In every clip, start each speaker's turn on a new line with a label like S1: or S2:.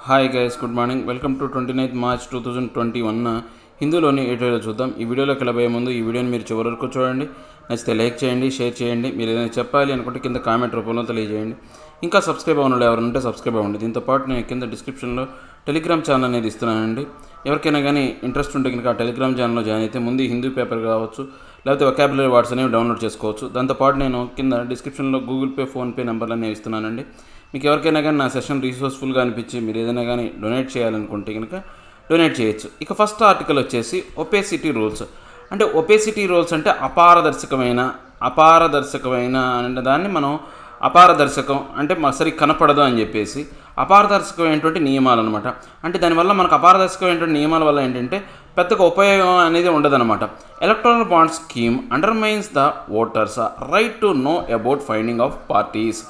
S1: Hi guys, good morning. Welcome to 29th March 2021 హిందూలోని ఏటో చూద్దాం. ఈ వీడియోలోకి వెళ్ళబోయే ముందు ఈ వీడియోని మీరు చివరి వరకు చూడండి. నచ్చితే లైక్ చేయండి, షేర్ చేయండి. మీరు ఏదైనా చెప్పాలి అనుకుంటే కింద కామెంట్ రూపంలో తెలియజేయండి. ఇంకా సబ్స్క్రైబ్ అవ్వడం ఎవరంటే సబ్స్క్రైబ్ అవ్వండి. దీంతో పాటు నేను కింద డిస్క్రిప్షన్లో టెలిగ్రామ్ ఛానల్ అనేది ఇస్తున్నానండి. ఎవరికైనా కానీ ఇంట్రెస్ట్ ఉంటే కనుక ఆ టెలిగ్రామ్ ఛానల్లో జాయిన్ అయితే ముందు హిందూ పేపర్ కావచ్చు, లేకపోతే వొకాబులరీ వర్డ్స్ అనేవి డౌన్లోడ్ చేసుకోవచ్చు. దాంతోపాటు నేను కింద డిస్క్రిప్షన్లో గూగుల్ పే, ఫోన్పే నెంబర్లు అనేవి ఇస్తున్నానండి. మీకు ఎవరికైనా కానీ నా సెషన్ రీసోర్స్ఫుల్గా అనిపించి మీరు ఏదైనా కానీ డొనేట్ చేయాలనుకుంటే కనుక డొనేట్ చేయొచ్చు. ఇక ఫస్ట్ ఆర్టికల్ వచ్చేసి ఒపేసిటీ రూల్స్. అంటే ఒపేసిటీ రూల్స్ అంటే అపారదర్శకమైన అంటే దాన్ని మనం అపారదర్శకం అంటే సరి కనపడదు అని చెప్పేసి అపారదర్శకమైనటువంటి నియమాలు అనమాట. అంటే దానివల్ల మనకు అపారదర్శకమైనటువంటి నియమాల వల్ల ఏంటంటే పెద్దగా ఉపయోగం అనేది ఉండదన్నమాట. Electoral bond scheme undermines the voters right to know about finding of parties.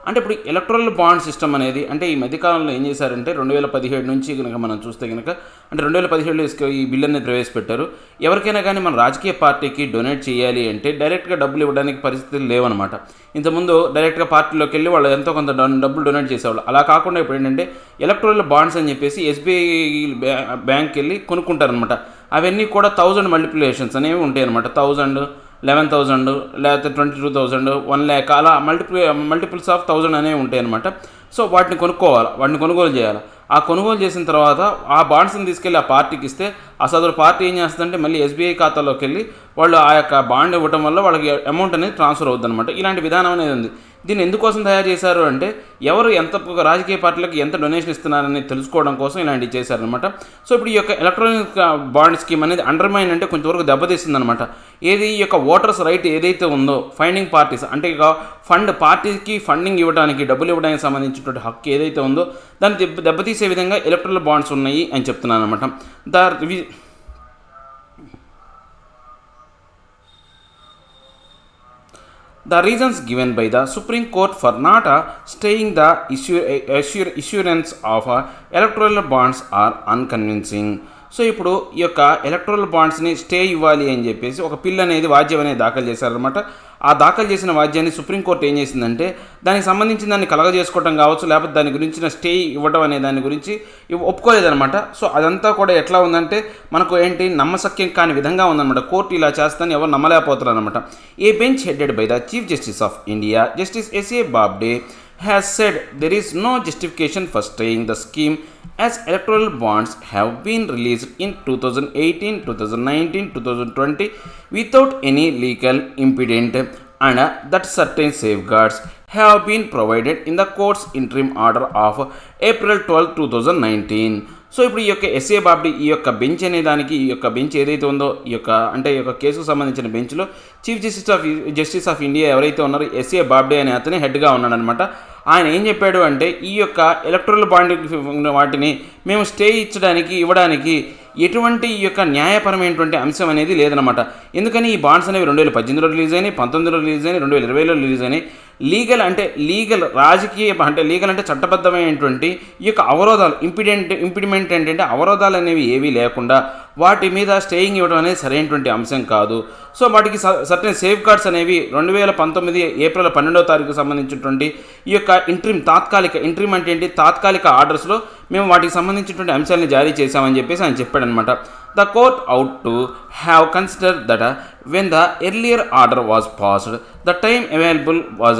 S1: అంటే ఇప్పుడు ఎలక్ట్రల్ బాండ్ సిస్టమ్ అనేది అంటే ఈ మధ్యకాలంలో ఏం చేశారంటే 2017 నుంచి కనుక మనం చూస్తే కనుక అంటే 2017 ఈ బిల్ అనేది ప్రవేశపెట్టారు. ఎవరికైనా కానీ మన రాజకీయ పార్టీకి డొనేట్ చేయాలి అంటే డైరెక్ట్గా డబ్బులు ఇవ్వడానికి పరిస్థితులు లేవన్నమాట. ఇంతకుముందు డైరెక్ట్గా పార్టీలోకి వెళ్ళి వాళ్ళు ఎంతో కొంత డబ్బులు డొనేట్ చేసేవాళ్ళు. అలా కాకుండా ఇప్పుడు ఏంటంటే ఎలక్ట్రల్ బాండ్స్ అని చెప్పేసి ఎస్బీఐ బ్యాంక్కి వెళ్ళి కొనుక్కుంటారనమాట. అవన్నీ కూడా 1000 మల్టిప్లికేషన్స్ అనేవి ఉంటాయి అనమాట. 1000, 11,000 లేకపోతే 22,000, 1,00,000 అలా మల్టిపుల్స్ ఆఫ్ 1000 అనేవి ఉంటాయి అనమాట. సో వాటిని కొనుగోలు చేయాలి. ఆ కొనుగోలు చేసిన తర్వాత ఆ బాండ్స్ని తీసుకెళ్ళి ఆ పార్టీకి ఇస్తే ఆ సదరు పార్టీ ఏం చేస్తుందంటే మళ్ళీ ఎస్బీఐ ఖాతాలోకి వెళ్ళి వాళ్ళు ఆ యొక్క బాండ్ ఇవ్వడం వల్ల వాళ్ళకి అమౌంట్ అనేది ట్రాన్స్ఫర్ అవుతుంది అనమాట. ఇలాంటి విధానం అనేది ఉంది. దీన్ని ఎందుకోసం తయారు చేశారు అంటే ఎవరు ఎంత రాజకీయ పార్టీలకు ఎంత డొనేషన్ ఇస్తున్నారని తెలుసుకోవడం కోసం ఇలాంటివి చేశారనమాట. సో ఇప్పుడు ఈ యొక్క ఎలక్ట్రానిక్ బాండ్ స్కీమ్ అనేది అండర్మైన్ అంటే కొంచెంవరకు దెబ్బతీస్తుంది అనమాట. ఏది ఈ యొక్క ఓటర్స్ రైట్ ఏదైతే ఉందో ఫైండింగ్ పార్టీస్ అంటే ఇక పార్టీకి ఫండింగ్ ఇవ్వడానికి డబ్బులు ఇవ్వడానికి సంబంధించినటువంటి హక్కు ఏదైతే ఉందో దాన్ని దెబ్బతీసే విధంగా ఎలక్ట్రల్ బాండ్స్ ఉన్నాయి అని చెప్తున్నాను అనమాట. The reasons given by the Supreme Court for not staying the issuance of electoral bonds are unconvincing. So ఇప్పుడు ఈ యొక్క ఎలక్ట్రల్ బాండ్స్ని స్టే ఇవ్వాలి అని చెప్పేసి ఒక పిల్ అనేది వాద్యం అనేది దాఖలు చేశారనమాట. ఆ దాఖలు చేసిన వాద్యాన్ని సుప్రీంకోర్టు ఏం చేసిందంటే దానికి సంబంధించిన దాన్ని కలగజేసుకోవడం కావచ్చు, లేకపోతే దాని గురించిన స్టే ఇవ్వడం అనే దాని గురించి ఒప్పుకోలేదనమాట. సో అదంతా కూడా ఎట్లా ఉందంటే మనకు ఏంటి నమ్మశక్యం కాని విధంగా ఉందన్నమాట. కోర్టు ఇలా చేస్తుందని ఎవరు నమ్మలేకపోతున్నారు అనమాట. A bench headed by the chief justice of India justice S A Bobde has said there is no justification for staying the scheme as electoral bonds have been released in 2018, 2019, 2020 without any legal impediment and that certain safeguards have been provided in the court's interim order of April 12, 2019. So ఇప్పుడు ఈ యొక్క SA బాబ్డీ ఈ యొక్క bench అనే దానికి ఈ యొక్క bench ఏదైతే ఉందో ఈ యొక్క కేసుకు సంబంధించిన బెంచ్లో చీఫ్ జస్టిస్ ఆఫ్ ఇండియా ఎవరైతే ఉన్నారో ఎస్ఏ బాబ్డే అనే అతనే హెడ్గా ఉన్నాడనమాట. ఆయన ఏం చెప్పాడు అంటే ఈ యొక్క ఎలక్ట్రల్ బాండ్ వాటిని మేము స్టే ఇవ్వడానికి ఎటువంటి ఈ యొక్క న్యాయపరమైనటువంటి అంశం అనేది లేదనమాట. ఎందుకని ఈ బాండ్స్ అనేవి 2018లో రిలీజ్ అయినాయి, 19లో రిలీజ్ అయినాయి, 2020లో రిలీజ్ అయినాయి. లీగల్ అంటే చట్టబద్ధమైనటువంటి ఈ యొక్క అవరోధాలు ఇంపిడిమెంట్ ఏంటంటే అవరోధాలు అనేవి ఏవీ లేకుండా వాటి మీద స్టేయింగ్ ఇవ్వడం అనేది సరైనటువంటి అంశం కాదు. సో వాటికి సర్టెన్ సేఫ్ గార్డ్స్ అనేవి 2019 ఏప్రిల్ 12వ తారీఖు సంబంధించినటువంటి ఈ యొక్క ఇంట్రీమ్ అంటే ఏంటి తాత్కాలిక ఆర్డర్స్లో మేము వాటికి సంబంధించినటువంటి అంశాలను జారీ చేశామని చెప్పేసి ఆయన చెప్పాడనమాట. The court ought to have considered that when the earlier order was passed, the time available was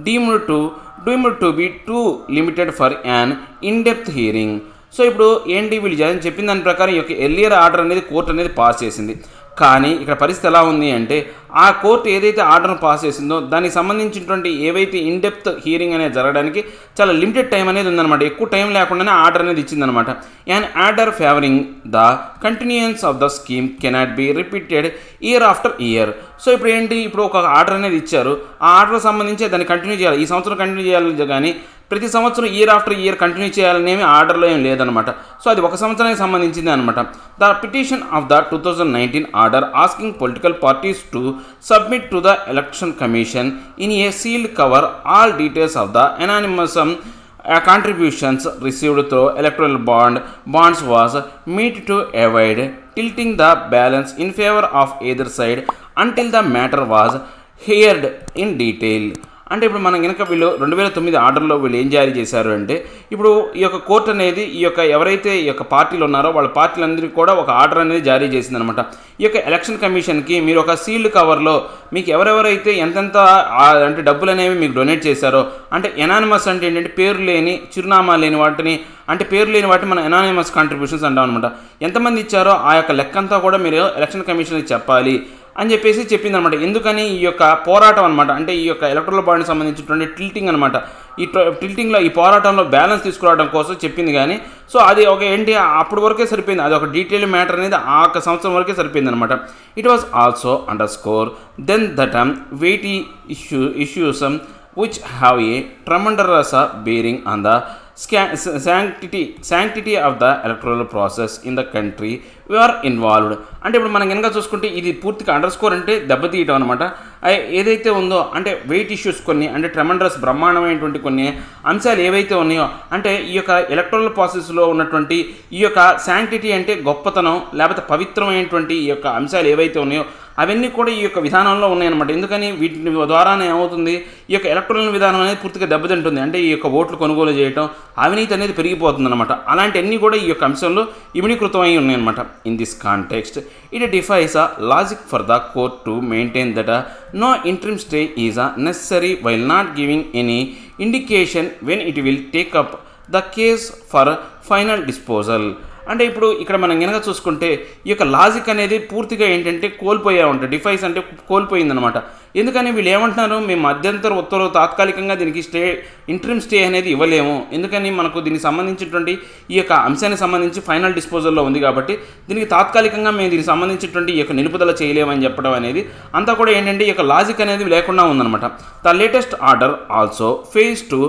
S1: deemed to be too limited for an in-depth hearing. So ఇప్పుడు ఏంటి వీళ్ళు చెప్పిన దాని ప్రకారం ఈ యొక్క ఎర్లియర్ ఆర్డర్ అనేది కోర్టు అనేది పాస్ చేసింది. కానీ ఇక్కడ పరిస్థితి ఎలా ఉంది అంటే ఆ కోర్టు ఏదైతే ఆర్డర్ను పాస్ చేసిందో దానికి సంబంధించినటువంటి ఏవైతే ఇన్డెప్త్ హీరింగ్ అనేది జరగడానికి చాలా లిమిటెడ్ టైం అనేది ఉందన్నమాట. ఎక్కువ టైం లేకుండానే ఆర్డర్ అనేది ఇచ్చిందనమాట. And order favouring the continuance of the scheme cannot be repeated year after year. So ఇప్పుడు ఏంటి ఇప్పుడు ఒక ఆర్డర్ అనేది ఇచ్చారు. ఆ ఆర్డర్ సంబంధించి దాన్ని కంటిన్యూ చేయాలి, ఈ సంవత్సరం కంటిన్యూ చేయాలి, కానీ ప్రతి సంవత్సరం ఇయర్ ఆఫ్టర్ ఇయర్ కంటిన్యూ చేయాలనేమి ఆర్డర్లో ఏం లేదనమాట. సో అది ఒక సంవత్సరానికి సంబంధించింది అనమాట. The petition of the 2019 order asking political parties to submit to the election commission in a sealed cover all details of the anonymous contributions received through electoral bonds was meant to avoid tilting the balance in favor of either side until the matter was heard in detail. అంటే ఇప్పుడు మనం కనుక వీళ్ళు 2009 ఆర్డర్లో వీళ్ళు ఏం జారీ చేశారు అంటే, ఇప్పుడు ఈ యొక్క కోర్టు అనేది ఈ యొక్క ఎవరైతే ఈ యొక్క పార్టీలు ఉన్నారో వాళ్ళ పార్టీలందరికీ కూడా ఒక ఆర్డర్ అనేది జారీ చేసిందనమాట. ఈ యొక్క ఎలక్షన్ కమిషన్కి మీరు ఒక సీల్డ్ కవర్లో మీకు ఎవరెవరైతే ఎంతెంత అంటే డబ్బులు అనేవి మీకు డొనేట్ చేశారో, అంటే ఎనానిమస్ అంటే ఏంటంటే పేరు లేని చిరునామా లేని వాటిని, అంటే పేరు లేని వాటిని మనం ఎనానిమస్ కాంట్రిబ్యూషన్స్ అంటాం అనమాట. ఎంతమంది ఇచ్చారో ఆ యొక్క లెక్కంతా కూడా మీరు ఎలక్షన్ కమిషన్కి చెప్పాలి అని చెప్పేసి చెప్పిందనమాట. ఎందుకని ఈ యొక్క పోరాటం అనమాట, అంటే ఈ యొక్క ఎలక్ట్రల్ బాండ్కి సంబంధించినటువంటి టిల్టింగ్ అనమాట. ఈ టిల్టింగ్లో ఈ పోరాటంలో బ్యాలెన్స్ తీసుకురావడం కోసం చెప్పింది. కానీ సో అది ఒక ఏంటి అప్పటి వరకే సరిపోయింది, అది ఒక డీటెయిల్ మ్యాటర్ అనేది ఆ ఒక సంవత్సరం వరకే సరిపోయింది అనమాట. It was also underscore then that weighty issues which have a tremendous bearing on the sanctity of the electoral process in the country we are involved. అంటే ఇప్పుడు మనం కనుక చూసుకుంటే ఇది పూర్తిగా అండర్స్కోర్ అంటే దెబ్బతీయటం అనమాట. ఏదైతే ఉందో అంటే వెయిట్ ఇష్యూస్ కొన్ని, అంటే ట్రెమండరస్ బ్రహ్మాండమైనటువంటి కొన్ని అంశాలు ఏవైతే ఉన్నాయో, అంటే ఈ యొక్క ఎలక్టరల్ ప్రాసెస్లో ఉన్నటువంటి ఈ యొక్క శాంక్టిటీ అంటే గొప్పతనం లేకపోతే పవిత్రమైనటువంటి ఈ యొక్క అంశాలు ఏవైతే ఉన్నాయో అవన్నీ కూడా ఈ యొక్క విధానంలో ఉన్నాయన్నమాట. ఎందుకని వీటి ద్వారానే ఏమవుతుంది, ఈ యొక్క ఎలక్ట్రల్ విధానం అనేది పూర్తిగా దెబ్బతింటుంది. అంటే ఈ యొక్క ఓట్లు కొనుగోలు చేయడం, అవినీతి అనేది పెరిగిపోతుంది అనమాట. అలాంటివన్నీ కూడా ఈ యొక్క అంశంలో ఇమిడీకృతమై ఉన్నాయన్నమాట. In this context it defies a logic for the court to maintain that no interim stay is necessary while not giving any indication when it will take up the case for final disposal. అంటే ఇప్పుడు ఇక్కడ మనం కనుక చూసుకుంటే ఈ యొక్క logic అనేది పూర్తిగా ఏంటంటే కోల్పోయా ఉంటాయి. డిఫైస్ అంటే కోల్పోయిందనమాట. ఎందుకని వీళ్ళు ఏమంటున్నారు, మేము మధ్యంతర ఉత్తర్వు తాత్కాలికంగా దీనికి ఇంట్రీమ్ స్టే అనేది ఇవ్వలేము. ఎందుకని మనకు దీనికి సంబంధించినటువంటి ఈ యొక్క అంశానికి సంబంధించి ఫైనల్ డిస్పోజల్లో ఉంది కాబట్టి దీనికి తాత్కాలికంగా మేము దీనికి సంబంధించినటువంటి ఈ యొక్క నిలుపుదల చేయలేమని చెప్పడం అనేది అంతా కూడా ఏంటంటే ఈ యొక్క లాజిక్ అనేది లేకుండా ఉందన్నమాట. The latest order also fails to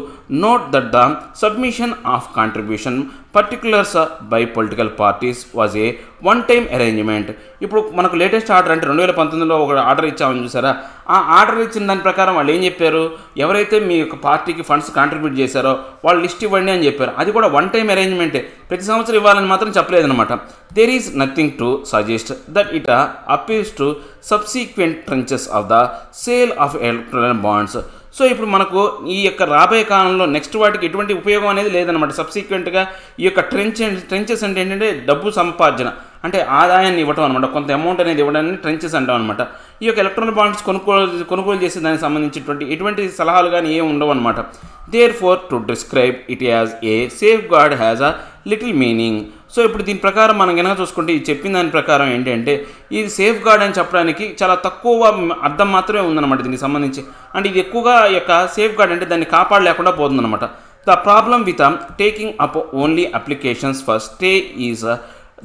S1: note that the submission of contribution particulars by political parties was a one time arrangement. ఇప్పుడు మనకు లేటెస్ట్ ఆర్డర్ అంటే 2019లో ఒక ఆర్డర్ ఇచ్చామని చూసారా, ఆ ఆర్డర్ ఇచ్చిన దాని ప్రకారం వాళ్ళు ఏం చెప్పారు, ఎవరైతే మీ యొక్క పార్టీకి ఫండ్స్ కాంట్రిబ్యూట్ చేశారో వాళ్ళు లిస్ట్ ఇవ్వండి అని చెప్పారు. అది కూడా వన్ టైమ్ అరేంజ్మెంటే, ప్రతి సంవత్సరం ఇవ్వాలని మాత్రం చెప్పలేదన్నమాట. There is nothing to suggest that it appeals to subsequent tranches of the sale of electoral bonds. So ఇప్పుడు మనకు ఈ యొక్క రాబోయే కాలంలో నెక్స్ట్ వాటికి ఎటువంటి ఉపయోగం అనేది లేదనమాట. సబ్సిక్వెంట్గా ఈ యొక్క ట్రెంచెస్ అంటే ఏంటంటే డబ్బు సంపార్జన, అంటే ఆదాయాన్ని ఇవ్వటం అనమాట, కొంత అమౌంట్ అనేది ఇవ్వడాన్ని ట్రెంచెస్ అంటాం అనమాట. ఈ యొక్క ఎలక్ట్రానిక్ బాండ్స్ కొనుగోలు చేసే దానికి సంబంధించినటువంటి ఎటువంటి సలహాలు కానీ ఏమి ఉండవు అనమాట. There for to describe it as a safeguard has a little meaning. So ఇప్పుడు దీని ప్రకారం మనం కనుక చూసుకుంటే ఈ చెప్పిన దాని ప్రకారం ఏంటంటే ఇది సేఫ్ గార్డ్ అని చెప్పడానికి చాలా తక్కువ అర్థం మాత్రమే ఉందన్నమాట దీనికి సంబంధించి. అంటే ఇది ఎక్కువగా ఈ యొక్క సేఫ్ గార్డ్ అంటే దాన్ని కాపాడలేకుండా పోతుందన్నమాట. The problem with taking up only applications for stay is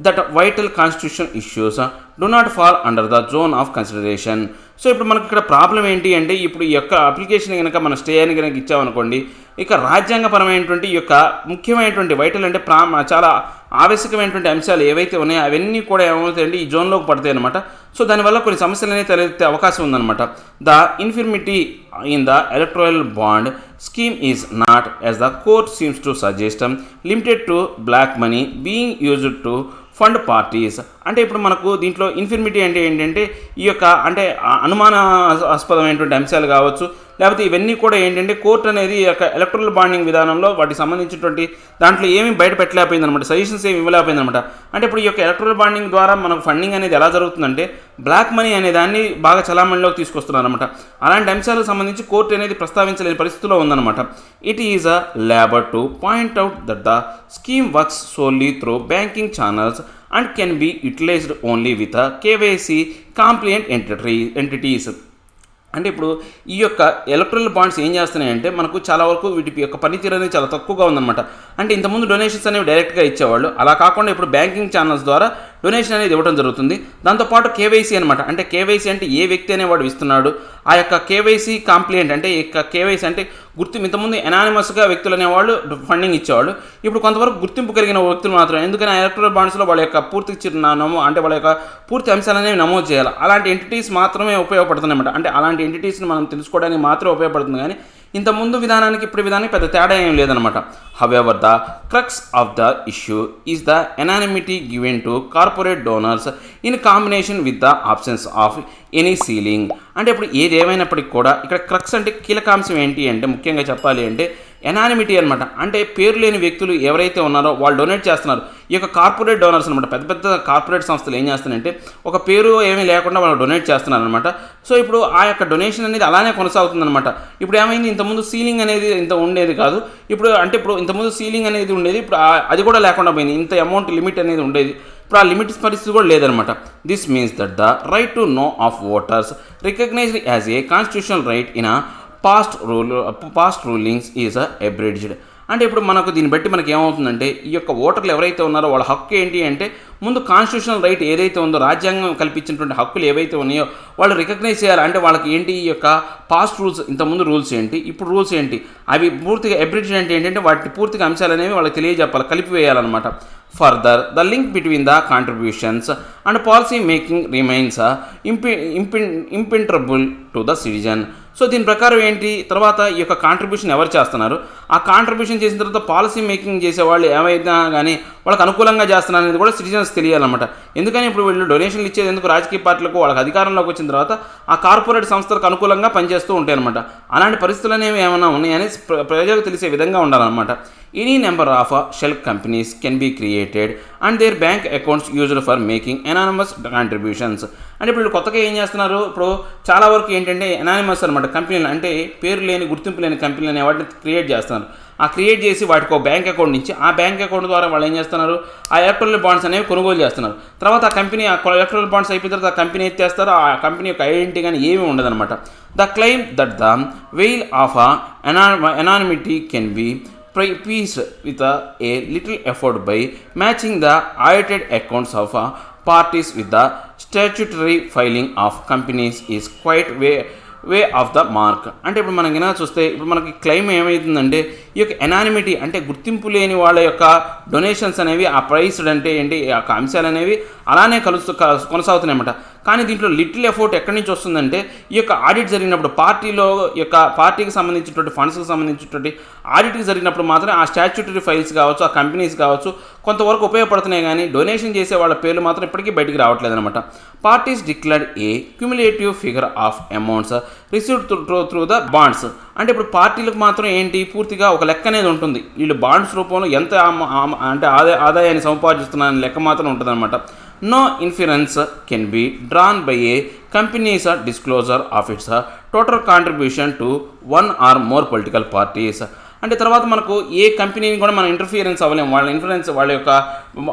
S1: that vital constitutional issues do not fall under the zone of consideration. So ఇప్పుడు మనకి ఇక్కడ ప్రాబ్లం ఏంటి అంటే ఇప్పుడు ఈ యొక్క అప్లికేషన్ కనుక మన స్టే అని కనుక ఇచ్చామనుకోండి, ఇక రాజ్యాంగపరమైనటువంటి ఈ యొక్క ముఖ్యమైనటువంటి వైటల్ అంటే చాలా ఆవశ్యకమైనటువంటి అంశాలు ఏవైతే ఉన్నాయో అవన్నీ కూడా ఏమవుతాయంటే ఈ జోన్లోకి పడతాయి అనమాట. సో దానివల్ల కొన్ని సమస్యలు అనేవి తలెత్తే అవకాశం ఉందన్నమాట. The infirmity in the electoral bond scheme is not, as the court seems to suggest, limited to black money being used to fund parties. అంటే ఇప్పుడు మనకు దీంట్లో ఇన్ఫర్మిటీ అంటే ఏంటంటే ఈ యొక్క అంటే అనుమానాస్పదమైనటువంటి అంశాలు కావచ్చు, లేకపోతే ఇవన్నీ కూడా ఏంటంటే కోర్టు అనేది ఈ యొక్క ఎలక్ట్రల్ బాండింగ్ విధానంలో వాటికి సంబంధించినటువంటి దాంట్లో ఏమీ బయట పెట్టలేకపోయింది అనమాట, సజెషన్స్ ఏమి ఇవ్వలేకపోయింది అనమాట. అంటే ఇప్పుడు ఈ యొక్క ఎలక్ట్రల్ బాండింగ్ ద్వారా మనకు ఫండింగ్ అనేది ఎలా జరుగుతుందంటే బ్లాక్ మనీ అనే దాన్ని బాగా చలామణిలోకి తీసుకొస్తున్నారు అనమాట. అలాంటి అంశాలకు సంబంధించి కోర్టు అనేది ప్రస్తావించలేని పరిస్థితిలో ఉందన్నమాట. It is a labour to point out that the scheme works solely through banking channels and can be utilized only with a KYC compliant entities. అంటే ఇప్పుడు ఈ యొక్క ఎలక్ట్రల్ బాండ్స్ ఏం చేస్తున్నాయంటే మనకు చాలా వరకు వీటి యొక్క పనితీరు అనేది చాలా తక్కువగా ఉందన్నమాట. అంటే ఇంతకుముందు డొనేషన్స్ అనేవి డైరెక్ట్గా ఇచ్చేవాళ్ళు, అలా కాకుండా ఇప్పుడు బ్యాంకింగ్ ఛానల్స్ ద్వారా డొనేషన్ అనేది ఇవ్వడం జరుగుతుంది. దాంతోపాటు కేవైసీ అనమాట, అంటే కేవైసీ అంటే ఏ వ్యక్తి అనేవాడు ఇస్తున్నాడు, ఆ యొక్క కేవైసీ కాంప్లియంట్ అంటే కేవైసీ అంటే ఇంతకుముందు ఎనానిమస్గా వ్యక్తులు అనేవాళ్ళు ఫండింగ్ ఇచ్చేవాళ్ళు, ఇప్పుడు కొంతవరకు గుర్తింపు కలిగిన వ్యక్తులు మాత్రం. ఎందుకని ఎలక్ట్రల్ బాండ్స్లో వాళ్ళ యొక్క పూర్తి అంటే వాళ్ళ యొక్క పూర్తి అంశాలు అనేవి నమోదు చేయాలి. అలాంటి ఎంటిటీస్ మాత్రమే ఉపయోగపడుతున్నాయన్నమాట. అంటే అలాంటి ఎంటిటీస్ని మనం తెలుసుకోవడానికి మాత్రమే ఉపయోగపడుతుంది. కానీ ఇంతకుముందు విధానానికి ఇప్పుడు విధానానికి పెద్ద తేడా ఏం లేదనమాట. However the crux of the issue is the anonymity given to corporate donors in combination with the absence of any ceiling. అంటే ఇప్పుడు ఏదేమైనప్పటికీ కూడా ఇక్కడ క్రక్స్ అంటే కీలకాంశం ఏంటి అంటే ముఖ్యంగా చెప్పాలి అంటే ఎనానిమిటీ అనమాట. అంటే పేరు లేని వ్యక్తులు ఎవరైతే ఉన్నారో వాళ్ళు డొనేట్ చేస్తున్నారు. ఈ యొక్క కార్పొరేట్ డోనర్స్ అనమాట, పెద్ద పెద్ద కార్పొరేట్ సంస్థలు ఏం చేస్తున్నాయంటే ఒక పేరు ఏమీ లేకుండా వాళ్ళు డొనేట్ చేస్తున్నారు అనమాట. సో ఇప్పుడు ఆ యొక్క డొనేషన్ అనేది అలానే కొనసాగుతుందన్నమాట. ఇప్పుడు ఏమైంది, ఇంతకుముందు సీలింగ్ అనేది ఇంత ఉండేది కాదు. ఇప్పుడు ఇంతకుముందు సీలింగ్ అనేది ఉండేది, ఇప్పుడు అది కూడా లేకుండా పోయింది. ఇంత అమౌంట్ లిమిట్ అనేది ఉండేది, ఇప్పుడు ఆ లిమిట్స్ పరిస్థితి కూడా లేదనమాట. This means that the right to know of voters recognised as a constitutional right in past rulings is abridged. అంటే ఇప్పుడు మనకు దీన్ని బట్టి మనకి ఏమవుతుందంటే ఈ యొక్క ఓటర్లు ఎవరైతే ఉన్నారో వాళ్ళ హక్కు ఏంటి అంటే ముందు కాన్స్టిట్యూషనల్ రైట్ ఏదైతే ఉందో, రాజ్యాంగం కల్పించినటువంటి హక్కులు ఏవైతే ఉన్నాయో వాళ్ళు రికగ్నైజ్ చేయాలి. అంటే వాళ్ళకి ఏంటి ఈ యొక్క పాస్ట్ రూల్స్, ఇంతకుముందు రూల్స్ ఏంటి, ఇప్పుడు రూల్స్ ఏంటి, అవి పూర్తిగా అబ్రిడ్జ్డ్ అంటే ఏంటంటే వాటి పూర్తిగా అంశాలు అనేవి వాళ్ళకి తెలియజెప్పాలి, కలిపివేయాలన్నమాట. Further the link between the contributions and policy making remains impenetrable to the citizen. So దీని ప్రకారం ఏంటి, తర్వాత ఈ యొక్క కాంట్రిబ్యూషన్ ఎవరు చేస్తున్నారు, ఆ కాంట్రిబ్యూషన్ చేసిన తర్వాత పాలసీ మేకింగ్ చేసేవాళ్ళు ఏమైనా కానీ వాళ్ళకి అనుకూలంగా చేస్తున్నారు అనేది కూడా సిటిజన్స్ తెలియాలన్నమాట. ఎందుకని ఇప్పుడు వీళ్ళు డొనేషన్లు ఇచ్చేది ఎందుకు, రాజకీయ పార్టీలకు వాళ్ళకి అధికారంలోకి వచ్చిన తర్వాత ఆ కార్పొరేట్ సంస్థలకు అనుకూలంగా పనిచేస్తూ ఉంటాయి అనమాట. అలాంటి పరిస్థితులు అనేవి ఏమైనా ఉన్నాయని ప్రజలకు తెలిసే విధంగా ఉండాలన్నమాట. Any number of shell companies can be created and their bank accounts used for making anonymous contributions. అంటే ఇప్పుడు కొత్తగా ఏం చేస్తున్నారు, ఇప్పుడు చాలా వరకు ఏంటంటే ఎనానిమస్ అనమాట కంపెనీలు, అంటే పేరు లేని గుర్తింపు లేని కంపెనీలు అనే వాటిని క్రియేట్ చేస్తున్నారు. ఆ క్రియేట్ చేసి వాటికి ఒక బ్యాంక్ అకౌంట్ నుంచి ఆ బ్యాంక్ అకౌంట్ ద్వారా వాళ్ళు ఏం చేస్తున్నారు, ఆ ఎలక్ట్రల్ బాండ్స్ అనేవి కొనుగోలు చేస్తున్నారు. తర్వాత ఆ కంపెనీ ఆ ఎలక్ట్రల్ బాండ్స్ అయిపోయిన తర్వాత ఆ కంపెనీ ఎత్తేస్తారు, ఆ కంపెనీ యొక్క ఐడెంటిటీ కానీ ఏమీ ఉండదన్నమాట. The claim that the veil of anonymity can be pieced with a little effort by matching the audited accounts of parties with the statutory filing of companies is quite way of the mark. అంటే ఇప్పుడు మనకి ఏమైనా చూస్తే ఇప్పుడు మనకి claim ఏమవుతుందంటే ఈ యొక్క ఎనానిమిటీ అంటే గుర్తింపు లేని వాళ్ళ యొక్క డొనేషన్స్ అనేవి ఆ ప్రైస్డ్ అంటే ఏంటి ఆ అంశాలు అనేవి అలానే కొనసాగుతున్నాయన్నమాట. కానీ దీంట్లో లిటిల్ ఎఫోర్ట్ ఎక్కడి నుంచి వస్తుందంటే ఈ యొక్క ఆడిట్ జరిగినప్పుడు పార్టీకి సంబంధించినటువంటి ఫండ్స్కి సంబంధించినటువంటి ఆడిట్కి జరిగినప్పుడు మాత్రం ఆ స్టాట్యూటరీ ఫైల్స్ కావచ్చు, ఆ కంపెనీస్ కావచ్చు కొంతవరకు ఉపయోగపడుతున్నాయి. కానీ డొనేషన్ చేసే వాళ్ళ పేర్లు మాత్రం ఇప్పటికీ బయటికి రావట్లేదు అనమాట. Parties declared a cumulative figure of amounts received through the bonds. అంటే ఇప్పుడు పార్టీలకు మాత్రం ఏంటి పూర్తిగా ఒక లెక్క అనేది ఉంటుంది, వీళ్ళు బాండ్స్ రూపంలో ఎంత అంటే ఆదాయాన్ని సంపాదిస్తున్నారని లెక్క మాత్రం ఉంటుంది అనమాట. No inference can be drawn by a company's disclosure of its total contribution to one or more political parties. అంటే తర్వాత మనకు ఏ కంపెనీని కూడా మనం ఇంటర్ఫియరెన్స్ అవ్వలేము. వాళ్ళ ఇన్ఫ్లుయెన్స్ వాళ్ళ యొక్క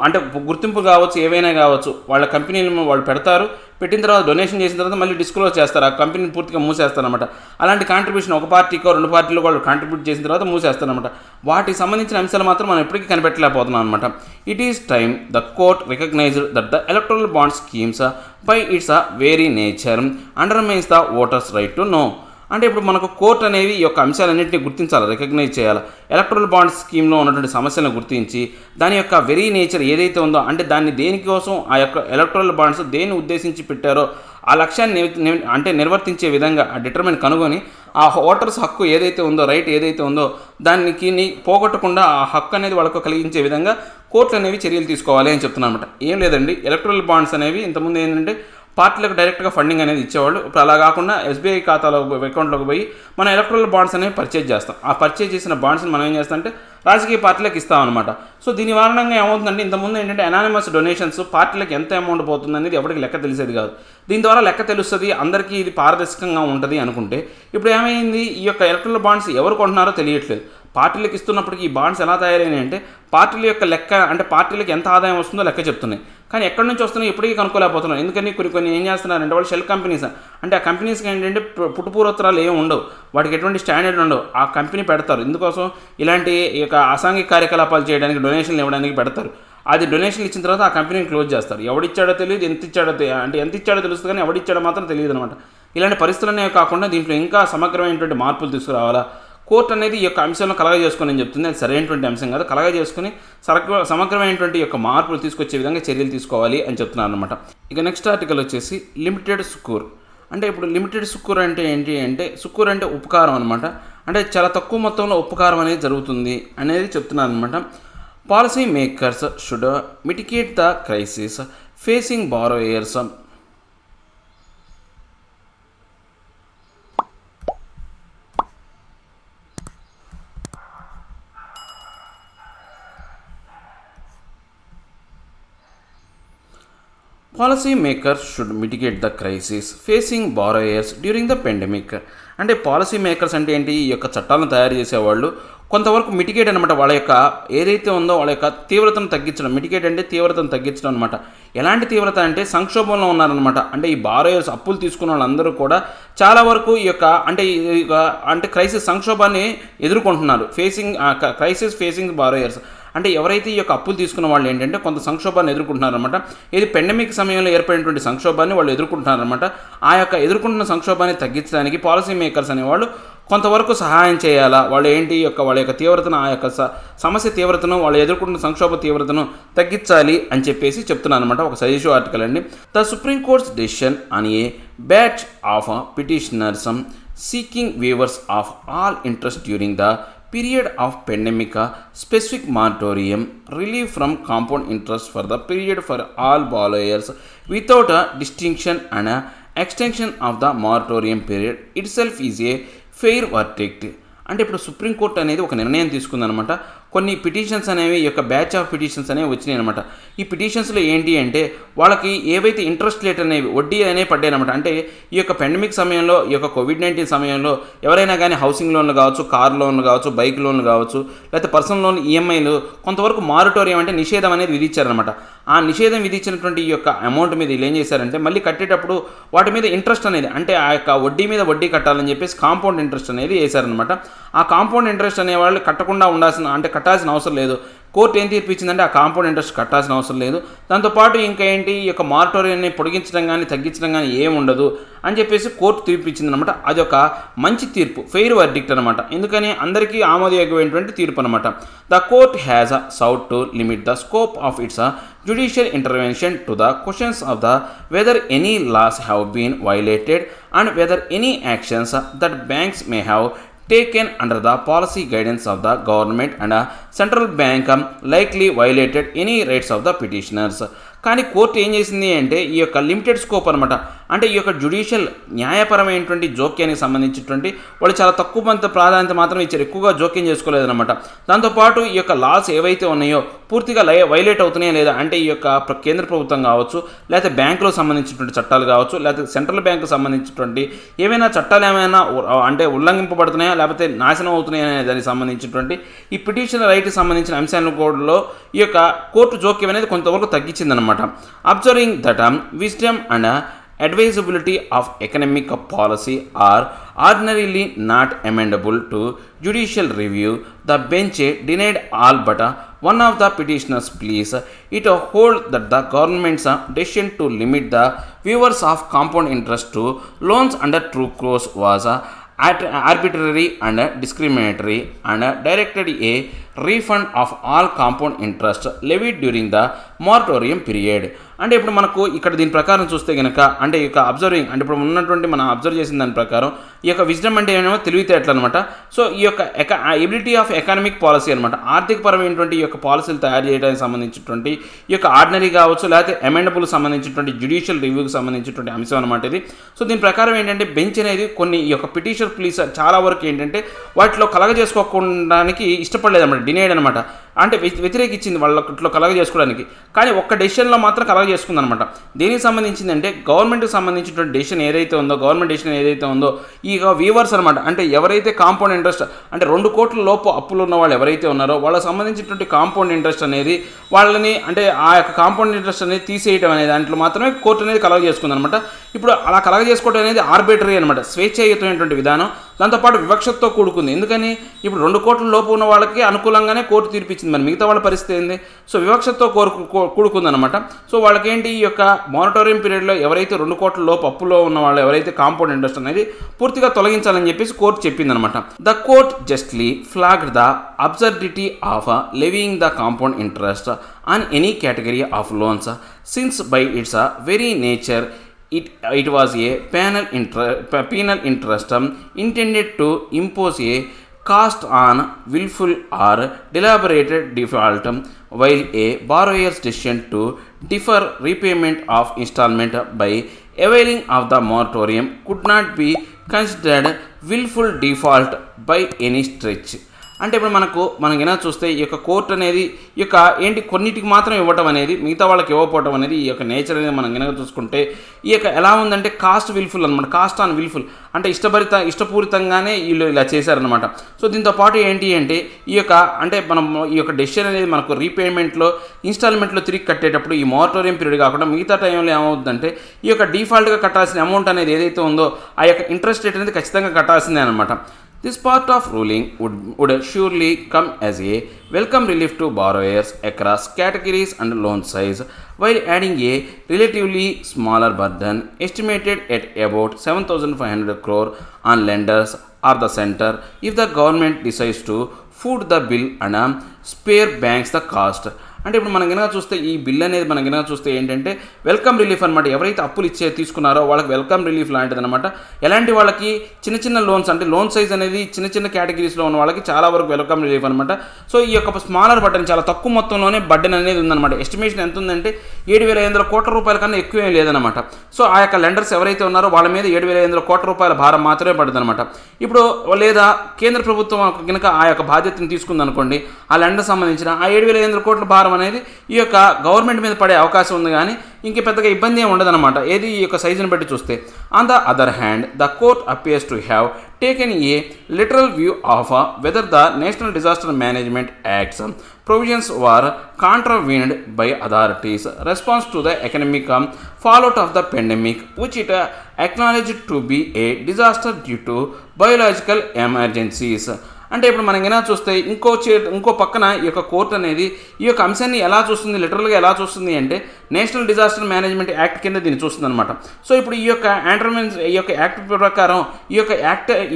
S1: అంటే గుర్తింపు కావచ్చు, ఏవైనా కావచ్చు, వాళ్ళ కంపెనీలు వాళ్ళు పెడతారు, పెట్టిన తర్వాత డొనేషన్ చేసిన తర్వాత మళ్ళీ డిస్క్లోజ్ చేస్తారు, ఆ కంపెనీని పూర్తిగా మూసేస్తారనమాట. అలాంటి కాంట్రిబ్యూషన్ ఒక పార్టీకో రెండు పార్టీలు వాళ్ళు కాంట్రిబ్యూట్ చేసిన తర్వాత మూసేస్తారనమాట. వాటికి సంబంధించిన అంశాలు మాత్రం మనం ఎప్పటికీ కనిపెట్టలేకపోతున్నాం అనమాట. It is time the court recognised that the electoral bond schemes by its very nature undermines the voters right to know. అంటే ఇప్పుడు మనకు కోర్టు అనేవి ఈ యొక్క అంశాలన్నింటినీ గుర్తించాలి, రికగ్నైజ్ చేయాలి. ఎలక్ట్రల్ బాండ్ స్కీమ్లో ఉన్నటువంటి సమస్యలను గుర్తించి దాని యొక్క వెరీ నేచర్ ఏదైతే ఉందో, అంటే దాన్ని దేనికోసం ఆ యొక్క ఎలక్ట్రల్ బాండ్స్ దేన్ని ఉద్దేశించి పెట్టారో ఆ లక్ష్యాన్ని అంటే నిర్వర్తించే విధంగా ఆ డిటర్మిన్ కనుగొని ఆ ఓటర్స్ హక్కు ఏదైతే ఉందో, రైట్ ఏదైతే ఉందో దానికి పోగొట్టకుండా ఆ హక్కు అనేది వాళ్ళకు కలిగించే విధంగా కోర్టులు అనేవి చర్యలు తీసుకోవాలి అని చెప్తున్నాను అనమాట. ఏం లేదండి, ఎలక్ట్రల్ బాండ్స్ అనేవి ఇంతకుముందు ఏంటంటే పార్టీలకు డైరెక్ట్గా ఫండింగ్ అనేది ఇచ్చేవాళ్ళు. ఇప్పుడు అలా కాకుండా ఎస్బీఐ ఖాతాలో అకౌంట్లోకి పోయి మనం ఎలక్ట్రల్ బాండ్స్ అనేవి పర్చేజ్ చేస్తాం. ఆ పర్చేజ్ చేసిన బాండ్స్ని మనం ఏం చేస్తామంటే రాజకీయ పార్టీలకు ఇస్తామన్నమాట. సో దీని కారణంగా ఏమవుతుందంటే ఇంతకుముందు ఏంటంటే అనానిమస్ డొనేషన్స్ పార్టీలకు ఎంత అమౌంట్ పోతుంది అనేది ఎవరికి లెక్క తెలిసేది కాదు. దీని ద్వారా లెక్క తెలుస్తుంది, అందరికీ ఇది పారదర్శకంగా ఉంటుంది అనుకుంటే ఇప్పుడు ఏమైంది, ఈ యొక్క ఎలక్ట్రల్ బాండ్స్ ఎవరు కొంటున్నారో తెలియట్లేదు. పార్టీలకు ఇస్తున్నప్పటికీ ఈ బాండ్స్ ఎలా తయారైనాయి అంటే పార్టీల యొక్క లెక్క అంటే పార్టీలకు ఎంత ఆదాయం వస్తుందో లెక్క చెప్తున్నాయి. కానీ ఎక్కడి నుంచి వస్తున్నాయి ఇప్పటికీ కనుక్కోలేకపోతున్నాం. ఎందుకని కొన్ని ఏం చేస్తున్నారంటే వాళ్ళు షెల్ కంపెనీస్, అంటే ఆ కంపెనీస్కి ఏంటంటే పుట్టుపూర్వోత్తరాలు ఏమి ఉండవు, వాటికి ఎటువంటి స్టాండర్డ్ ఉండవు. ఆ కంపెనీ పెడతారు ఇందుకోసం ఇలాంటి ఈ యొక్క అసాంఘిక కార్యకలాపాలు చేయడానికి, డొనేషన్లు ఇవ్వడానికి పెడతారు. అది డొనేషన్లు ఇచ్చిన తర్వాత ఆ కంపెనీని క్లోజ్ చేస్తారు. ఎవడిచ్చాడో తెలియదు, ఎంత ఇచ్చాడో తెలుస్తుంది, కానీ ఎవడిచ్చాడో మాత్రం తెలియదు అనమాట. ఇలాంటి పరిస్థితులనే కాకుండా దీంట్లో ఇంకా సమగ్రమైనటువంటి మార్పులు తీసుకురావాలా. కోర్టు అనేది ఈ యొక్క అంశాలను కలగజేసుకొని అని చెప్తుంది. అది సరైనటువంటి అంశం కాదు, కలగజేసుకుని సమగ్రమైనటువంటి యొక్క మార్పులు తీసుకొచ్చే విధంగా చర్యలు తీసుకోవాలి అని చెప్తున్నాను అనమాట. ఇక నెక్స్ట్ ఆర్టికల్ వచ్చేసి లిమిటెడ్ స్కోర్. అంటే ఇప్పుడు లిమిటెడ్ సుక్కూర్ అంటే ఏంటి అంటే సుక్కూర్ అంటే ఉపకారం అనమాట. అంటే చాలా తక్కువ మొత్తంలో ఉపకారం అనేది జరుగుతుంది అనేది చెప్తున్నాను అనమాట. Policy makers should mitigate the crisis facing borrowers. Policy makers should mitigate the crisis facing borrowers during the pandemic. అంటే పాలసీ మేకర్స్ అంటే ఏంటి, ఈ యొక్క చట్టాలను తయారు చేసేవాళ్ళు కొంతవరకు మిటిగేట్ అనమాట, వాళ్ళ యొక్క ఏదైతే ఉందో వాళ్ళ యొక్క తీవ్రతను తగ్గించడం. మిటిగేట్ అంటే తీవ్రతను తగ్గించడం అనమాట. ఎలాంటి తీవ్రత అంటే సంక్షోభంలో ఉన్నారనమాట. అంటే ఈ బారోయర్స్ అప్పులు తీసుకున్న వాళ్ళందరూ కూడా చాలా వరకు ఈ యొక్క అంటే క్రైసిస్ సంక్షోభాన్ని ఎదుర్కొంటున్నారు. క్రైసిస్ ఫేసింగ్ బారోయర్స్ అంటే ఎవరైతే ఈ యొక్క అప్పులు తీసుకున్న వాళ్ళు ఏంటంటే కొంత సంక్షోభాన్ని ఎదుర్కొంటున్నారనమాట. ఇది పెండమిక్ సమయంలో ఏర్పడినటువంటి సంక్షోభాన్ని వాళ్ళు ఎదుర్కొంటున్నారనమాట. ఆ యొక్క ఎదుర్కొంటున్న సంక్షోభాన్ని తగ్గించడానికి పాలసీ మేకర్స్ అనేవాళ్ళు కొంతవరకు సహాయం చేయాలా, వాళ్ళు ఏంటి వాళ్ళ యొక్క తీవ్రతను, ఆ యొక్క సమస్య తీవ్రతను, వాళ్ళు ఎదుర్కొంటున్న సంక్షోభ తీవ్రతను తగ్గించాలి అని చెప్పేసి చెప్తున్నాను అనమాట. ఒక సజెషన్ ఆర్టికల్ అండి. The supreme courts decision on a batch of petitioners seeking weavers of all interest during the period of pandemic, specific moratorium relief from compound interest for the period for all borrowers without a distinction and extension of the moratorium period itself is a fair verdict. అంటే ఇప్పుడు supreme court అనేది ఒక నిర్ణయం తీసుకుందనమాట. కొన్ని petitions అనేవి ఈ యొక్క batch of petitions అనేవి వచ్చినాయి అనమాట. ఈ పిటిషన్స్లో ఏంటి అంటే వాళ్ళకి ఏవైతే ఇంట్రెస్ట్ రేట్ అనేవి వడ్డీ అనేవి పడ్డాయి అనమాట. అంటే ఈ యొక్క పెండమిక్ సమయంలో, ఈ యొక్క కోవిడ్-19 సమయంలో ఎవరైనా కానీ హౌసింగ్ లోన్లు కావచ్చు, కార్ లోన్లు కావచ్చు, బైక్ లోన్లు కావచ్చు, లేకపోతే పర్సనల్ లోన్ ఈఎంఐలు కొంతవరకు మారటోరియం అంటే నిషేధం అనేది విధించారనమాట. ఆ నిషేధం విధించినటువంటి ఈ యొక్క అమౌంట్ మీద వీళ్ళు ఏం చేశారంటే మళ్ళీ కట్టేటప్పుడు వాటి మీద ఇంట్రెస్ట్ అనేది, అంటే ఆ యొక్క వడ్డీ మీద వడ్డీ కట్టాలని చెప్పేసి కాంపౌండ్ ఇంట్రెస్ట్ అనేది వేశారనమాట. ఆ కాంపౌండ్ ఇంట్రెస్ట్ అనేవాళ్ళు కట్టకుండా కట్టాల్సిన అవసరం లేదు. కోర్టు ఏం తీర్పిచ్చిందంటే ఆ కాంపౌండ్ ఇంట్రెస్ట్ కట్టాల్సిన అవసరం లేదు. దాంతోపాటు ఇంకా ఏంటి, ఈ యొక్క మారటోరియాన్ని పొడిగించడం కానీ తగ్గించడం కానీ ఏముండదు అని చెప్పేసి కోర్టు తీర్పిచ్చింది అనమాట. అది ఒక మంచి తీర్పు, ఫెయిర్ వర్డిక్ట్ అనమాట. ఎందుకని అందరికీ ఆమోదయోగ్యమైనటువంటి తీర్పు అనమాట. The court has సౌట్ to limit the scope of it's judicial intervention to the questions of the whether any laws have been violated and whether any actions that banks may have taken under the policy guidance of the government and central bank likely violated any rights of the petitioners. కానీ court ఏం చేసింది అంటే ఈ యొక్క limited scope అనమాట. అంటే ఈ యొక్క జ్యుడిషియల్ న్యాయపరమైనటువంటి జోక్యానికి సంబంధించినటువంటి వాళ్ళు చాలా తక్కువ ప్రాధాన్యత మాత్రం ఇచ్చారు, ఎక్కువగా జోక్యం చేసుకోలేదన్నమాట. దాంతోపాటు ఈ యొక్క లాస్ ఏవైతే ఉన్నాయో పూర్తిగా వైలేట్ అవుతున్నాయా లేదా, అంటే ఈ యొక్క కేంద్ర ప్రభుత్వం కావచ్చు, లేకపోతే బ్యాంకులో సంబంధించినటువంటి చట్టాలు కావచ్చు, లేకపోతే సెంట్రల్ బ్యాంకు సంబంధించినటువంటి ఏమైనా చట్టాలు ఏమైనా అంటే ఉల్లంఘింపబడుతున్నాయా లేకపోతే నాశనం అవుతున్నాయా అనే దానికి సంబంధించినటువంటి ఈ పిటిషన్ రైట్కి సంబంధించిన అంశాలను కూడా ఈ యొక్క కోర్టు జోక్యం అనేది కొంతవరకు తగ్గించిందనమాట. Observing that wisdom and advisability of economic policy are ordinarily not amendable to judicial review, the bench denied all but one of the petitioners' pleas. It hold that the government's decision to limit the waivers of compound interest to loans under true course was arbitrary and discriminatory and directed a refund of all compound interest levied during the moratorium period. అంటే ఇప్పుడు మనకు ఇక్కడ దీని ప్రకారం చూస్తే కనుక, అంటే ఈ యొక్క అబ్జర్వింగ్ అంటే ఇప్పుడు ఉన్నటువంటి మనం అబ్జర్వ్ చేసిన దాని ప్రకారం ఈ యొక్క విజ్డమ్ అంటే ఏమేమో తెలివితేటలు అనమాట. సో ఈ యొక్క ఎబిలిటీ ఆఫ్ ఎకనామిక్ పాలసీ అనమాట, ఆర్థికపరమైనటువంటి ఈ యొక్క పాలసీలు తయారు చేయడానికి సంబంధించినటువంటి ఈ యొక్క ఆర్డినరీ కావచ్చు, లేకపోతే అమెండబుల్ సంబంధించినటువంటి జ్యుడిషియల్ రివ్యూకి సంబంధించినటువంటి అంశం అనమాట ఇది. సో దీని ప్రకారం ఏంటంటే బెంచ్ అనేది కొన్ని ఈ యొక్క పిటిషన్ ప్లీజ్ చాలా వరకు ఏంటంటే వాటిలో కలగజేసుకోవడానికి ఇష్టపడలేదన్నమాట, డినైడ్ అనమాట. అంటే వ్యతిరేకించింది వాళ్ళలో కలగజేసుకోవడానికి, కానీ ఒక్క డెసిషన్లో మాత్రం కలగజేసుకుంది అనమాట. దేనికి సంబంధించిందంటే గవర్నమెంట్కి సంబంధించినటువంటి డెసిషన్ ఏదైతే ఉందో, గవర్నమెంట్ డెసిషన్ ఏదైతే ఉందో ఈ వీవర్స్ అనమాట, అంటే ఎవరైతే కాంపౌండ్ ఇంట్రెస్ట్ అంటే 2 కోట్ల లోపు అప్పులు ఉన్న వాళ్ళు ఎవరైతే ఉన్నారో వాళ్ళకి సంబంధించినటువంటి కాంపౌండ్ ఇంట్రెస్ట్ అనేది వాళ్ళని అంటే ఆ యొక్క కాంపౌండ్ ఇంట్రెస్ట్ అనేది తీసేయడం అనే దాంట్లో మాత్రమే కోర్టు అనేది కలగజేసుకుంది అనమాట. ఇప్పుడు అలా కలగజేసుకోవడం అనేది ఆర్బిటరీ అనమాట, స్వేచ్ఛాయుతమైనటువంటి విధానం. దాంతోపాటు వివక్షతో కూడుకుంది. ఎందుకని ఇప్పుడు 2 కోట్ల లోపు ఉన్న వాళ్ళకి అనుకూలంగానే కోర్టు తీర్పిచ్చింది, మరి మిగతా వాళ్ళ పరిస్థితి ఏంది? సో వివక్షతో కూడుకుందనమాట. సో వాళ్ళకేంటి ఈ యొక్క మానిటోరియం పీరియడ్లో ఎవరైతే 2 కోట్ల లోపు అప్పులో ఉన్న వాళ్ళు ఎవరైతే కాంపౌండ్ ఇంట్రెస్ట్ అనేది పూర్తిగా తొలగించాలని చెప్పేసి కోర్టు చెప్పిందనమాట. The court justly flagged the absurdity of levying the compound interest on any category of loans, since by its very nature It was a penal interest intended to impose a cost on willful or deliberate default, while a borrower's decision to defer repayment of installment by availing of the moratorium could not be considered willful default by any stretch. అంటే ఇప్పుడు మనం ఎలా చూస్తే ఈ యొక్క court అనేది ఈ యొక్క ఏంటి కొన్నిటికి మాత్రం ఇవ్వటం అనేది మిగతా వాళ్ళకి ఇవ్వకపోవటం అనేది ఈ యొక్క నేచర్ అనేది మనం కనుక చూసుకుంటే ఈ యొక్క ఎలా ఉందంటే కాస్ట్ విల్ఫుల్ అనమాట, కాస్ట్ ఆన్ విల్ఫుల్ అంటే ఇష్టపూరితంగానే వీళ్ళు ఇలా చేశారనమాట. సో దీంతో పాటు ఏంటి అంటే ఈ యొక్క అంటే మనం ఈ యొక్క డెసిషన్ అనేది మనకు రీపేమెంట్లో ఇన్స్టాల్మెంట్లో తిరిగి కట్టేటప్పుడు ఈ మోరటోరియం పీరియడ్ కాకుండా మిగతా టైంలో ఏమవుతుందంటే ఈ యొక్క డిఫాల్ట్గా కట్టాల్సిన అమౌంట్ అనేది ఏదైతే ఉందో ఆ యొక్క ఇంట్రెస్ట్ రేట్ అనేది ఖచ్చితంగా కట్టాల్సిందే అనమాట. This part of ruling would surely come as a welcome relief to borrowers across categories and loan size, while adding a relatively smaller burden estimated at about 7,500 crore on lenders or the center if the government decides to foot the bill and spare banks the cost. అంటే ఇప్పుడు మనం కనుక చూస్తే ఈ bill అనేది మనం కనుక చూస్తే ఏంటంటే వెల్కమ్ రిలీఫ్ అనమాట. ఎవరైతే అప్పులు తీసుకున్నారో వాళ్ళకి వెల్కమ్ రిలీఫ్ లాంటిది అనమాట. ఎలాంటి వాళ్ళకి చిన్న లోన్స్ అంటే లోన్ సైజ్ అనేది చిన్న కేటగిరీస్లో ఉన్న వాళ్ళకి చాలా వరకు వెల్కమ్ రిలీఫ్ అనమాట. సో ఈ యొక్క స్మాలర్ బడ్డన్ చాలా తక్కువ మొత్తంలోనే బడ్డన్ అనేది ఉందన్నమాట. ఎస్టిమేషన్ ఎంత ఉందంటే 7,500 కోట్ల రూపాయల కన్నా ఎక్కువ లేదనమాట. సో ఆ యొక్క లెండర్స్ ఎవరైతే ఉన్నారో వాళ్ళ మీద 7,500 కోట్ల రూపాయల భారం మాత్రమే పడుతుంది అనమాట. ఇప్పుడు లేదా కేంద్ర ప్రభుత్వం కనుక ఆ యొక్క బాధ్యతను తీసుకుందనుకోండి, ఆ లెండర్ సంబంధించిన ఆ 7,500 కోట్ల భారం అనేది ఈ యొక్క గవర్నమెంట్ మీద పడే అవకాశం ఉంది, కానీ ఇంక పెద్దగా ఇబ్బంది ఏమి ఉండదన్నమాట. ఏది ఈ యొక్క సైజుని బట్టి చూస్తే. On the other hand the court appears to have taken a literal view of whether the National Disaster Management Act's provisions were contravened by authorities' response to the economic fallout of the pandemic, which it acknowledged to be a disaster due to biological emergencies. అంటే ఇప్పుడు మనం ఎలా చూస్తే ఇంకో పక్కన ఈ యొక్క court అనేది ఈ యొక్క అంశాన్ని ఎలా చూస్తుంది, లిటరల్గా ఎలా చూస్తుంది అంటే నేషనల్ డిజాస్టర్ మేనేజ్మెంట్ యాక్ట్ కింద దీన్ని చూస్తుంది అనమాట. సో ఇప్పుడు ఈ యొక్క యాక్ట్ ప్రకారం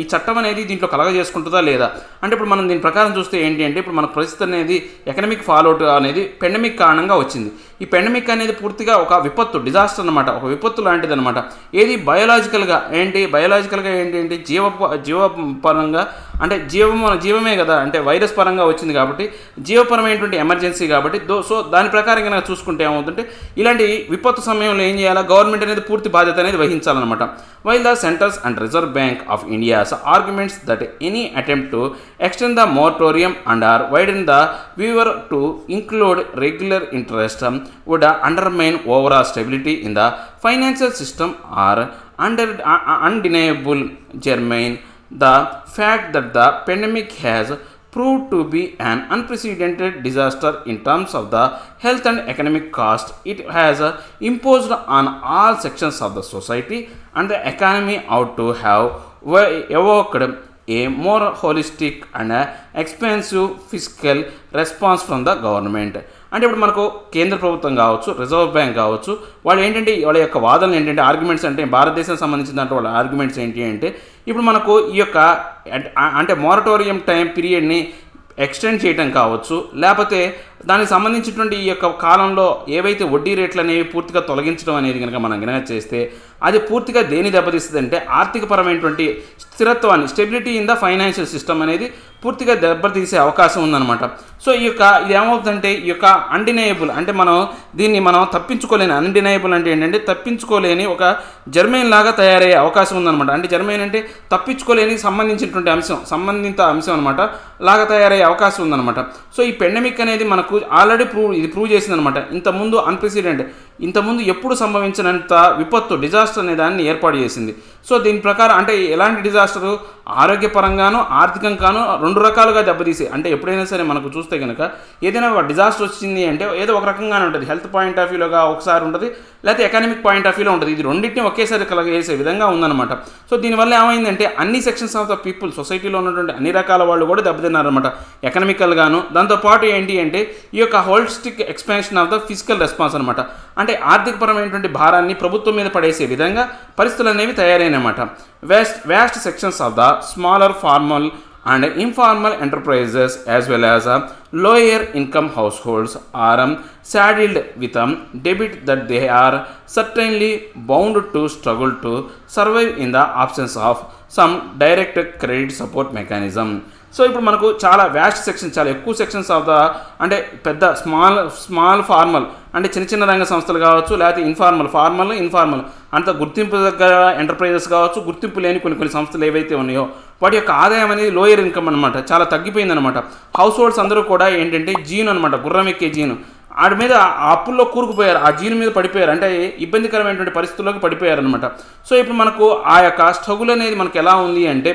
S1: ఈ చట్టం అనేది దీంట్లో కలగజేసుకుంటుందా లేదా అంటే ఇప్పుడు మనం దీని ప్రకారం చూస్తే ఏంటి అంటే ఇప్పుడు మన పరిస్థితి అనేది ఎకనామిక్ ఫాలోఅవుట్ అనేది పెండమిక్ కారణంగా వచ్చింది. ఈ పెండమిక్ అనేది పూర్తిగా ఒక విపత్తు, డిజాస్టర్ అనమాట, ఒక విపత్తు లాంటిది అనమాట. ఏది బయోలాజికల్గా ఏంటి జీవపరంగా అంటే జీవమే కదా, అంటే వైరస్ పరంగా వచ్చింది కాబట్టి జీవపరమైనటువంటి ఎమర్జెన్సీ కాబట్టి సో దాని ప్రకారం కనుక చూసుకుంటే ఏమవుతుంటే ఇలాంటి విపత్తు సమయంలో ఏం చేయాలా, గవర్నమెంట్ అనేది పూర్తి బాధ్యత అనేది వహించాలన్నమాట. While the central's and Reserve Bank of India's arguments that any attempt to extend the moratorium and or widen the waiver to include regular interest would undermine overall stability in the financial system are undeniable, germane the fact that the pandemic has proved to be an unprecedented disaster in terms of the health and economic cost it has imposed on all sections of the society and the economy ought to have evoked a more holistic and expansive fiscal response from the government. అంటే ఇప్పుడు మనకు కేంద్ర ప్రభుత్వం కావచ్చు, reserve bank కావచ్చు, వాళ్ళ యొక్క వాదనలు ఏంటంటే ఆర్గ్యుమెంట్స్ అంటే భారతదేశం సంబంధించిన దాంట్లో వాళ్ళ ఆర్గ్యుమెంట్స్ ఏంటి అంటే ఇప్పుడు మనకు ఈ యొక్క అంటే మోరటోరియం టైం పీరియడ్ని ఎక్స్టెండ్ చేయడం కావచ్చు, లేకపోతే దానికి సంబంధించినటువంటి ఈ యొక్క కాలంలో ఏవైతే వడ్డీ రేట్లు అనేవి పూర్తిగా తొలగించడం అనేది కనుక మనం చేస్తే అది పూర్తిగా దేని దెబ్బతీస్తుంది అంటే ఆర్థికపరమైనటువంటి స్థిరత్వాన్ని, stability in the financial system అనేది పూర్తిగా దెబ్బతీసే అవకాశం ఉందన్నమాట. సో ఇది ఏమవుతుందంటే ఈ యొక్క అన్డినయబుల్ అంటే మనం తప్పించుకోలేని, అన్డినయబుల్ అంటే ఏంటంటే తప్పించుకోలేని ఒక జర్మైన్ లాగా తయారయ్యే అవకాశం ఉందన్నమాట. అంటే జర్మైన్ అంటే తప్పించుకోలేని సంబంధించినటువంటి సంబంధిత అంశం అనమాట లాగా తయారయ్యే అవకాశం ఉందన్నమాట. సో ఈ పెండమిక్ అనేది మనకు ఆల్రెడీ ప్రూవ్ చేసిందనమాట. ఇంతకుముందు ఎప్పుడు సంభవించినంత విపత్తు, డిజాస్టర్ అనే దాన్ని ఏర్పాటు చేసింది. సో దీని ప్రకారం అంటే ఎలాంటి డిజాస్టరు ఆరోగ్యపరంగాను ఆర్థికంగాను రెండు రకాలుగా దెబ్బతీసే. అంటే ఎప్పుడైనా సరే మనకు చూస్తే కనుక ఏదైనా ఒక డిజాస్టర్ వచ్చింది అంటే ఏదో ఒక రకంగానే ఉంటుంది, హెల్త్ పాయింట్ ఆఫ్ వ్యూలోగా ఒకసారి ఉంటుంది, లేకపోతే ఎకనామిక్ పాయింట్ ఆఫ్ వ్యూలో ఉంటుంది. ఇది రెండింటిని ఒకేసారి కలగజేసే విధంగా ఉందన్నమాట. సో దీనివల్ల ఏమైందంటే అన్ని సెక్షన్స్ ఆఫ్ ద పీపుల్, సొసైటీలో ఉన్నటువంటి అన్ని రకాల వాళ్ళు కూడా దెబ్బతిన్నారనమాట ఎకనామికల్గాను. దాంతోపాటు ఏంటి అంటే ఈ యొక్క holistic expansion of the physical response అనమాట. అంటే ఆర్థికపరమైనటువంటి భారాన్ని ప్రభుత్వం మీద పడేసే విధంగా పరిస్థితులు అనేవి తయారైనమాట. Vast sections of the smaller formal and informal enterprises as well as lower income households are saddled with debt that they are certainly bound to struggle to survive in the absence of some direct credit support mechanism. So ఇప్పుడు మనకు చాలా vast section, చాలా ఎక్కువ sections of the అంటే పెద్ద small formal అంటే చిన్న రంగ సంస్థలు కావచ్చు, లేకపోతే ఇన్ఫార్మల్ అంత గుర్తింపు దగ్గర ఎంటర్ప్రైజెస్ కావచ్చు, గుర్తింపు లేని కొన్ని సంస్థలు ఏవైతే ఉన్నాయో వాటి యొక్క ఆదాయం అనేది లోయర్ ఇన్కమ్ అనమాట, చాలా తగ్గిపోయిందనమాట. హౌస్ హోల్డ్స్ అందరూ కూడా ఏంటంటే జీను అనమాట, గుర్రం ఎక్కే జీను, వాడి మీద ఆ అప్పుల్లో కూరుకుపోయారు, ఆ జీను మీద పడిపోయారు, అంటే ఇబ్బందికరమైనటువంటి పరిస్థితుల్లోకి పడిపోయారు అనమాట. సో ఇప్పుడు మనకు ఆ యొక్క స్ట్రగుల్ అనేది మనకు ఎలా ఉంది అంటే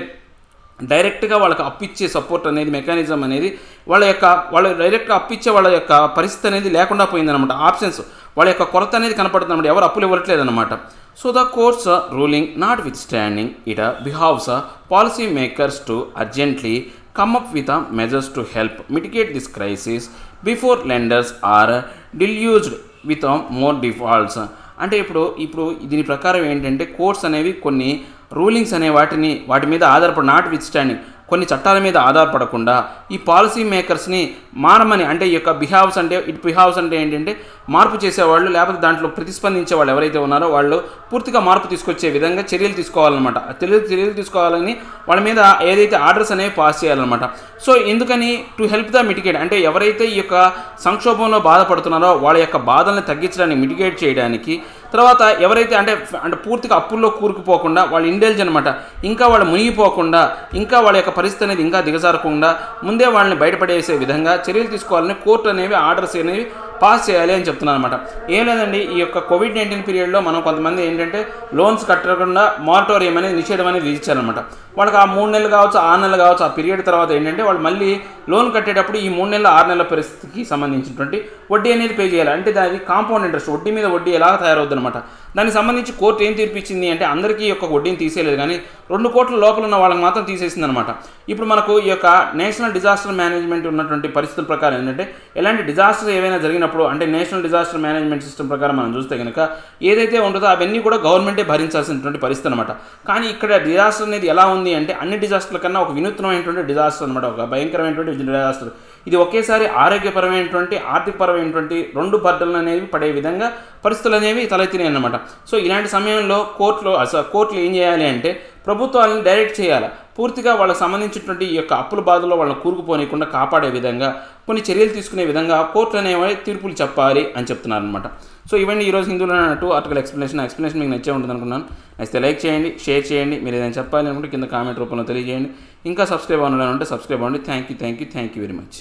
S1: డైరెక్ట్గా వాళ్ళకి అప్పిచ్చే సపోర్ట్ అనేది మెకానిజం అనేది వాళ్ళు డైరెక్ట్గా అప్పిచ్చే వాళ్ళ యొక్క పరిస్థితి అనేది లేకుండా పోయిందనమాట. ఆప్షన్స్ వాళ్ళ యొక్క కొరత అనేది కనపడుతుంది అనమాట, ఎవరు అప్పులు ఇవ్వట్లేదు అనమాట. So the court's ruling notwithstanding it behoves policy makers to urgently come up with measures to help mitigate this crisis before lenders are deluged with more defaults. అంటే ఇప్పుడు దీని ప్రకారం ఏంటంటే కోర్ట్స్ అనేవి కొన్ని రూలింగ్స్ అనే వాటి మీద ఆధారపడి నాట్ విత్ స్టాండింగ్ కొన్ని చట్టాల మీద ఆధారపడకుండా ఈ పాలసీ మేకర్స్ని మారమని, అంటే ఈ యొక్క బిహావ్స్ అంటే ఏంటంటే మార్పు చేసేవాళ్ళు లేకపోతే దాంట్లో ప్రతిస్పందించే వాళ్ళు ఎవరైతే ఉన్నారో వాళ్ళు పూర్తిగా మార్పు తీసుకొచ్చే విధంగా చర్యలు తీసుకోవాలన్నమాట. చర్యలు తీసుకోవాలని వాళ్ళ మీద ఏదైతే ఆర్డర్స్ అనేవి పాస్ చేయాలన్నమాట. సో ఎందుకని టు హెల్ప్ ద మిటిగేట్, అంటే ఎవరైతే ఈ యొక్క సంక్షోభంలో బాధపడుతున్నారో వాళ్ళ యొక్క బాధల్ని తగ్గించడానికి, మిటిగేట్ చేయడానికి, తర్వాత ఎవరైతే అంటే పూర్తిగా అప్పుల్లో కూరుకుపోకుండా వాళ్ళు ఇండల్జ్ అనమాట, ఇంకా వాళ్ళు మునిగిపోకుండా, ఇంకా వాళ్ళ యొక్క పరిస్థితి అనేది ఇంకా దిగజారకుండా ముందే వాళ్ళని బయటపడేసే విధంగా చర్యలు తీసుకోవాలని కోర్టు అనేవి ఆర్డర్స్ అనేవి పాస్ చేయాలి అని చెప్తున్నాను అనమాట. ఏం లేదండి, ఈ యొక్క కోవిడ్-19 పీరియడ్లో మనం కొంతమంది ఏంటంటే లోన్స్ కట్టకుండా మారటోరియం అనేది నిషేధం అనేది విధించారనమాట. వాళ్ళకి ఆ 3 నెలలు కావచ్చు, 6 నెలలు కావచ్చు, ఆ పీరియడ్ తర్వాత ఏంటంటే వాళ్ళు మళ్ళీ లోన్ కట్టేటప్పుడు ఈ 3 నెలల 6 నెలల పరిస్థితికి సంబంధించినటువంటి వడ్డీ అనేది పే చేయాలి. అంటే దాని కాంపౌండ్ ఇంట్రెస్ట్, వడ్డీ మీద వడ్డీ ఎలా తయారవుద్ది అనమాట. దానికి సంబంధించి కోర్టు ఏం తీర్పిచ్చింది అంటే అందరికీ యొక్క వడ్డీని తీసేయలేదు, కానీ 2 కోట్ల లోపల ఉన్న వాళ్ళకి మాత్రం తీసేసింది అనమాట. ఇప్పుడు మనకు ఈ యొక్క నేషనల్ డిజాస్టర్ మేనేజ్మెంట్ ఉన్నటువంటి పరిస్థితుల ప్రకారం ఏంటంటే ఎలాంటి డిజాస్టర్ ఏవైనా జరిగినప్పుడు అంటే నేషనల్ డిజాస్టర్ మేనేజ్మెంట్ సిస్టమ్ ప్రకారం మనం చూస్తే కనుక ఏదైతే ఉంటుందో అవన్నీ కూడా గవర్నమెంటే భరించాల్సినటువంటి పరిస్థితి అనమాట. కానీ ఇక్కడ డిజాస్టర్ అనేది ఎలా ఉంది అంటే అన్ని డిజాస్టర్ల కన్నా ఒక వినూత్నమైనటువంటి డిజాస్టర్ అనమాట, ఒక భయంకరమైనటువంటి డిజాస్టర్. ఇది ఒకేసారి ఆరోగ్యపరమైనటువంటి, ఆర్థికపరమైనటువంటి 2 బర్డన్లు అనేవి పడే విధంగా పరిస్థితులు అనేవి తలెత్తినాయి అన్నమాట. సో ఇలాంటి సమయంలో కోర్టులు ఏం చేయాలి అంటే ప్రభుత్వాలను డైరెక్ట్ చేయాలి, పూర్తిగా వాళ్ళకి సంబంధించినటువంటి ఈ యొక్క అప్పుల బాధలో వాళ్ళని కూరుకుపోనీయకుండా కాపాడే విధంగా కొన్ని చర్యలు తీసుకునే విధంగా కోర్టులు అనేవి తీర్పులు చెప్పాలి అని చెప్తున్నారు అనమాట. సో ఇవన్నీ ఈరోజు హిందూలో 2 ఆర్టికల్ ఎక్స్ప్లెనేషన్ మీకు నచ్చే ఉంటుంది అనుకున్నాను. నచ్చితే లైక్ చేయండి, షేర్ చేయండి, మీరు ఏదైనా చెప్పాలి అనుకుంటే కింద కామెంట్ రూపంలో తెలియజేయండి. ఇంకా సబ్స్క్రైబ్ అవ్వాలని ఉంటే సబ్స్క్రైబ్ అవ్వండి. Thank you very much.